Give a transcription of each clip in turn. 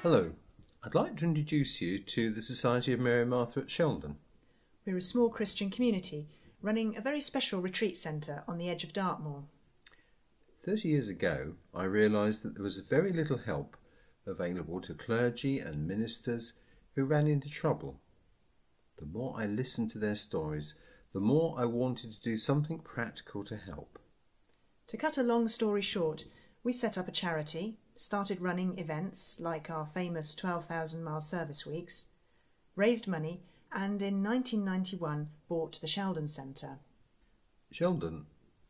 Hello, I'd like to introduce you to the Society of Mary and Martha at Sheldon. We're a small Christian community running a very special retreat centre on the edge of Dartmoor. 30 years ago, I realised that there was very little help available to clergy and ministers who ran into trouble. The more I listened to their stories, the more I wanted to do something practical to help. To cut a long story short, we set up a charity, started running events like our famous 12,000-mile service weeks, raised money, and in 1991 bought the Sheldon Centre. Sheldon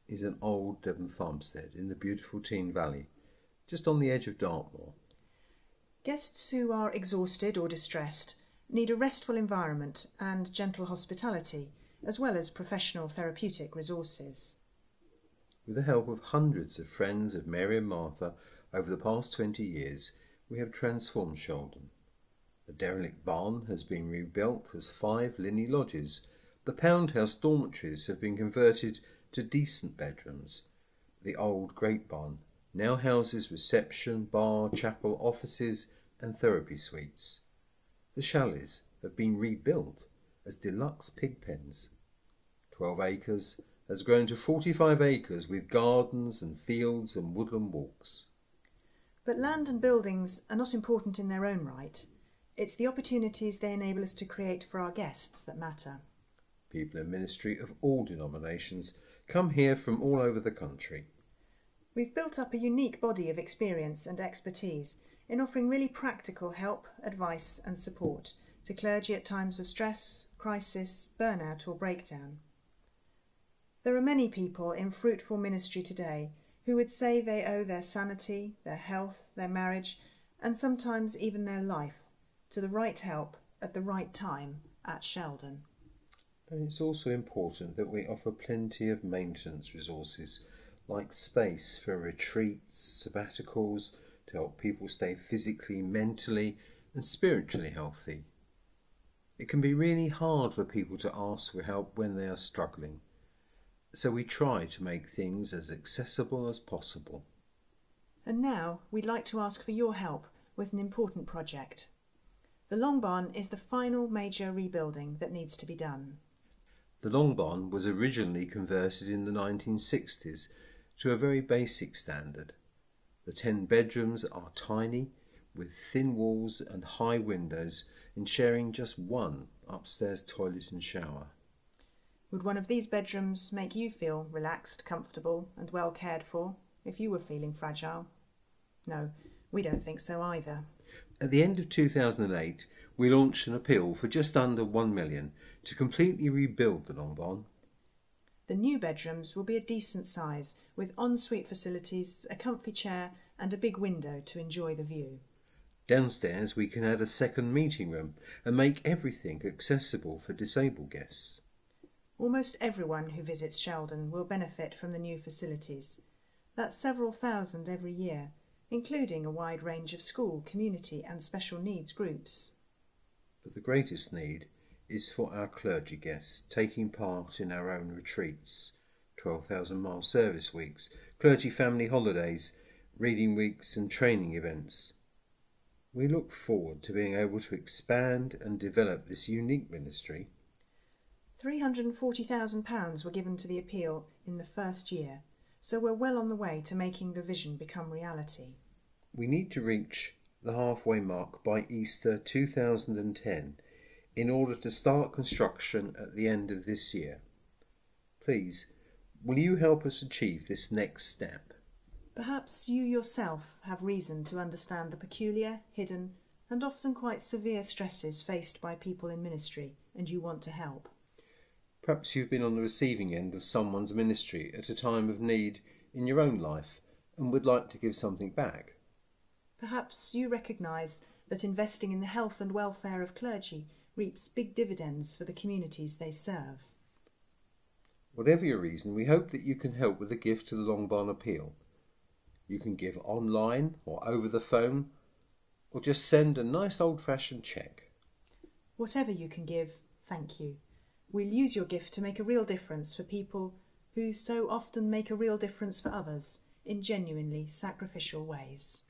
is an old Devon farmstead in the beautiful Tean Valley, just on the edge of Dartmoor. Guests who are exhausted or distressed need a restful environment and gentle hospitality, as well as professional therapeutic resources. With the help of hundreds of friends of Mary and Martha over the past 20 years, we have transformed Sheldon. The derelict barn has been rebuilt as 5 Linney lodges. The Pound House dormitories have been converted to decent bedrooms. The old Great Barn now houses reception, bar, chapel, offices and therapy suites. The chalets have been rebuilt as deluxe pig pens. 12 acres has grown to 45 acres with gardens and fields and woodland walks. But land and buildings are not important in their own right. It's the opportunities they enable us to create for our guests that matter. People in ministry of all denominations come here from all over the country. We've built up a unique body of experience and expertise in offering really practical help, advice and support to clergy at times of stress, crisis, burnout or breakdown. There are many people in fruitful ministry today who would say they owe their sanity, their health, their marriage, and sometimes even their life to the right help at the right time at Sheldon. But it's also important that we offer plenty of maintenance resources like space for retreats, sabbaticals, to help people stay physically, mentally and spiritually healthy. It can be really hard for people to ask for help when they are struggling. So we try to make things as accessible as possible. And now we'd like to ask for your help with an important project. The Long Barn is the final major rebuilding that needs to be done. The Long Barn was originally converted in the 1960s to a very basic standard. The 10 bedrooms are tiny, with thin walls and high windows, and sharing just one upstairs toilet and shower. Would one of these bedrooms make you feel relaxed, comfortable and well cared for if you were feeling fragile? No, we don't think so either. At the end of 2008, we launched an appeal for just under £1 million to completely rebuild the Long Barn. The new bedrooms will be a decent size with ensuite facilities, a comfy chair and a big window to enjoy the view. Downstairs we can add a second meeting room and make everything accessible for disabled guests. Almost everyone who visits Sheldon will benefit from the new facilities. That's several thousand every year, including a wide range of school, community and special needs groups. But the greatest need is for our clergy guests taking part in our own retreats, 12,000-mile service weeks, clergy family holidays, reading weeks and training events. We look forward to being able to expand and develop this unique ministry. £340,000 were given to the appeal in the first year, so we're well on the way to making the vision become reality. We need to reach the halfway mark by Easter 2010 in order to start construction at the end of this year. Please, will you help us achieve this next step? Perhaps you yourself have reason to understand the peculiar, hidden and often quite severe stresses faced by people in ministry, and you want to help. Perhaps you've been on the receiving end of someone's ministry at a time of need in your own life and would like to give something back. Perhaps you recognise that investing in the health and welfare of clergy reaps big dividends for the communities they serve. Whatever your reason, we hope that you can help with a gift to the Long Barn Appeal. You can give online or over the phone, or just send a nice old-fashioned cheque. Whatever you can give, thank you. We'll use your gift to make a real difference for people who so often make a real difference for others in genuinely sacrificial ways.